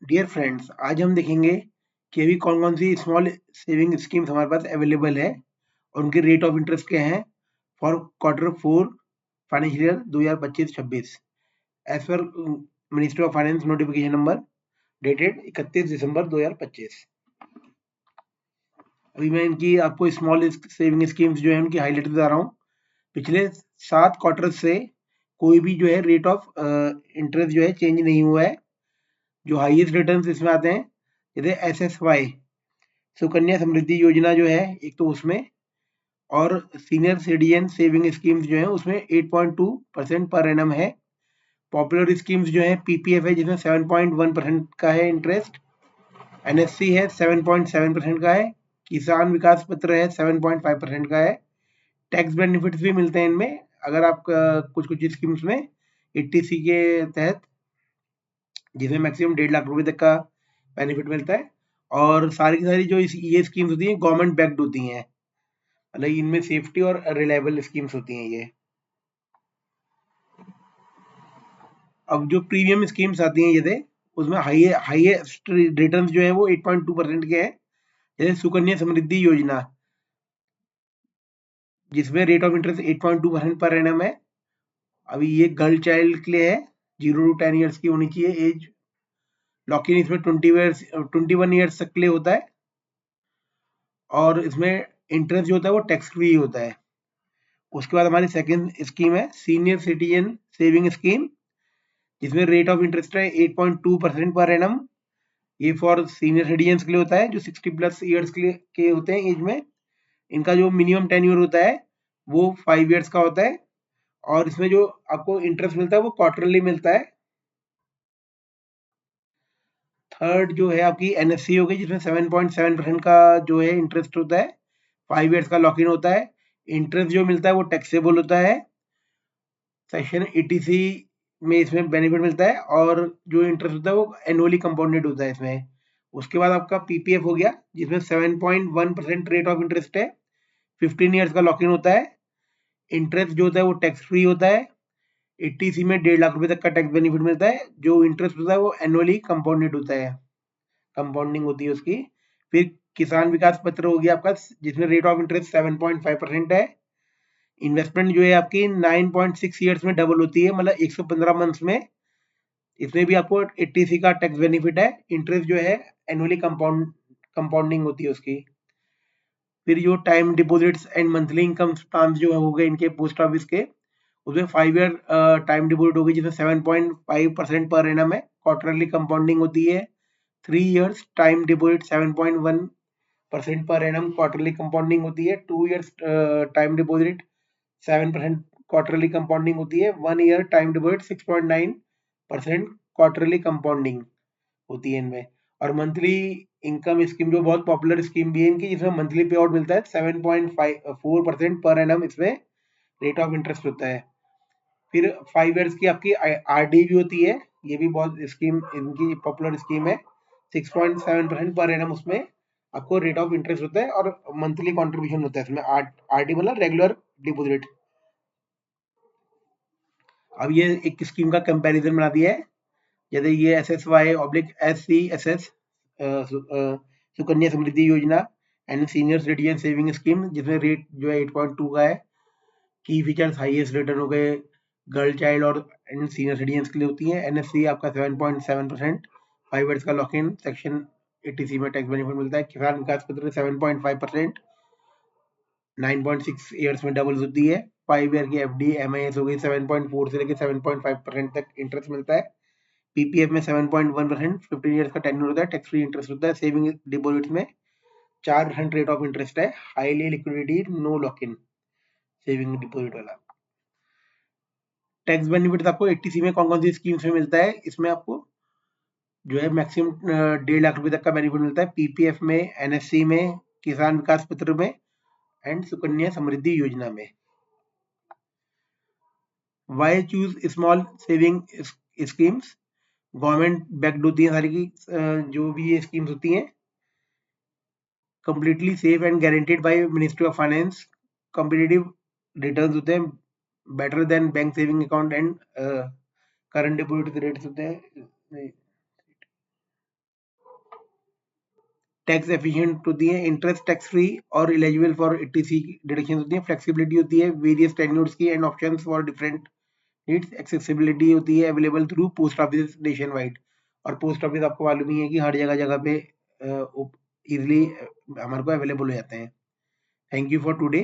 Dear friends, आज हम देखेंगे कि अभी कौन कौन सी स्मॉल सेविंग स्कीम्स हमारे पास अवेलेबल है और उनके रेट ऑफ इंटरेस्ट क्या हैं for Q4 financial year 2025-26 as per ministry of finance notification number dated 31 December 2025। अभी मैं इनकी आपको स्मॉल सेविंग स्कीम्स जो है उनकी हाईलाइट बता रहा हूँ। पिछले 7 क्वार्टर से कोई भी जो है रेट ऑफ इंटरेस्ट जो है चेंज नहीं हुआ है। जो हाईएस्ट रिटर्न्स इसमें आते हैं जैसे SSY सुकन्या समृद्धि योजना जो है एक तो उसमें, और सीनियर सिटीजन सेविंग स्कीम्स जो है उसमें 8.2% पर एनम है। पॉपुलर स्कीम्स जो है PPF है जिसमें 7.1% का है इंटरेस्ट, NSC है 7.7% का है, किसान विकास पत्र है 7.5% का है। टैक्स बेनिफिट्स भी मिलते हैं इनमें अगर आप कुछ कुछ स्कीम्स में 80C के तहत, जिसमें मैक्सिमम 1.5 लाख रुपए तक का बेनिफिट मिलता है। और सारी की सारी जो ये स्कीम्स होती हैं गवर्नमेंट बैक्ड होती हैं, मतलब इनमें सेफ्टी और रिलायबल स्कीम्स होती हैं ये। अब जो प्रीमियम स्कीम्स आती हैं जैसे उसमें हाईएस्ट रिटर्न्स जो है वो 8.2% के हैं, जैसे सुकन्या समृद्धि योजना जिसमें rate of interest 8.2% per annum है। अभी ये गर्ल चाइल्ड के लिए है, 0 to 10 ईयर्स की होनी चाहिए एज। लॉक इन इसमें 21 ईयर्स तक के लिए होता है, और इसमें इंटरेस्ट जो होता है वो टैक्स फ्री होता है। उसके बाद हमारी सेकंड स्कीम है सीनियर सिटीजन सेविंग स्कीम, जिसमें रेट ऑफ इंटरेस्ट है 8.2% पर एनम। ये फॉर सीनियर सिटीजन के लिए होता है जो 60+ ईयर्स के होते हैं एज में। इनका जो मिनिमम टेन्योर होता है वो 5 ईयर्स का होता है, और इसमें जो आपको इंटरेस्ट मिलता है वो क्वार्टरली मिलता है। थर्ड जो है आपकी NSC हो गई, जिसमें 7.7% का जो है इंटरेस्ट होता है, 5 ईयर्स का लॉक इन होता है। इंटरेस्ट जो मिलता है वो टैक्सेबल होता है। सेक्शन 80C में इसमें बेनिफिट मिलता है, और जो इंटरेस्ट होता है वो एनुअली कंपाउंडेड होता है इसमें। उसके बाद आपका PPF हो गया, जिसमें 7.1% रेट ऑफ इंटरेस्ट है, 15 ईयर्स का लॉक इन होता है। इंटरेस्ट जो होता है वो टैक्स फ्री होता है। 80C में 1.5 लाख रुपए तक का टैक्स बेनिफिट मिलता है। जो इंटरेस्ट होता है वो एनुअली कंपाउंडेड होता है, कंपाउंडिंग होती है उसकी। फिर किसान विकास पत्र हो गया आपका, जिसमें रेट ऑफ इंटरेस्ट 7.5% है। इन्वेस्टमेंट जो है आपकी 9.6 ईयर्स में डबल होती है, मतलब 115 मंथ्स में। इसमें भी आपको 80C का टैक्स बेनिफिट है। इंटरेस्ट जो है एनुअली कंपाउंडिंग होती है उसकी। फिर जो time deposits and monthly income plan जो हो गए इनके पोस्ट ऑफिस के, उसमें 5 ईयर टाइम डिपॉजिट होगी जिसमें 7.5% पर एनम है, क्वार्टरली कंपाउंडिंग होती है। 3 years time deposit 7.1% per annum quarterly compounding होती है। 2 years time deposit 7% quarterly compounding होती है। 1 year time deposit 6.9% quarterly compounding होती है इनमें। और मंथली इनकम स्कीम जो बहुत पॉपुलर स्कीम भी है इनकी, जिसमें मंथली पे आउट मिलता है 7.4% पर एनम, इसमें रेट ऑफ इंटरेस्ट होता है। फिर 5 ईयर्स की आपकी RD भी होती है, ये भी बहुत स्कीम इनकी पॉपुलर स्कीम है। 6.7% पर एनम उसमें आपको रेट ऑफ इंटरेस्ट होता है, और मंथली कॉन्ट्रीब्यूशन होता है इसमें। RD मतलब रेगुलर डिपॉजिट। अब ये एक स्कीम का कंपैरिजन बना दिया है, जैसे ये SSY/SC/SS सुकन्या समृद्धि योजना and senior citizen saving scheme, जिसमें रेट जो है 8.2 का है। की फीचर्स हाईएस्ट रिटर्न हो गए गर्ल चाइल्ड और एंड सीनियर सिटीजन के लिए होती है। NSC आपका 7.7%, 5 ईयर्स का लॉक इन, सेक्शन 80C में टैक्स बेनिफिट मिलता है। किसान विकास पत्र 7.5%, 9.6 ईयर्स में डबल होती है। 5 ईयर की FD MIS हो गई, 7.4 से लेकर 7.5% तक इंटरेस्ट मिलता है। PPF में 7.1%, 15 ईयर्स का टेन्योर होता है, टैक्स फ्री इंटरेस्ट होता है। सेविंग डिपॉजिट में 4% रेट ऑफ इंटरेस्ट है, highly liquidity, no lock in saving deposit वाला। टैक्स बेनिफिट आपको 80C में कौन कौन सी स्कीम्स में मिलता है, इसमें आपको जो है मैक्सिमम 1.5 लाख रुपए तक का बेनिफिट मिलता है। PPF में, NSC में, किसान विकास पत्र में एंड सुकन्या समृद्धि योजना में। Why choose small saving schemes? Government backed होती है सारी की, जो भी ये स्कीम्स होती हैं completely safe and guaranteed by ministry of finance. Competitive returns होते हैं, better than bank saving account and current deposit rates होते हैं। टैक्स एफिशिएंट होती है, इंटरेस्ट टैक्स फ्री और एलिजिबल फॉर ईटीसी डिडक्शन होती है, फ्लेक्सिबिलिटी होती है वेरियस टेन्योर्स की and options for different needs, accessibility होती है available through post office nation wide, और पोस्ट ऑफिस आपको मालूम ही है कि हर जगह जगह पे इजिली हमारे को अवेलेबल हो जाते हैं। Thank you for today.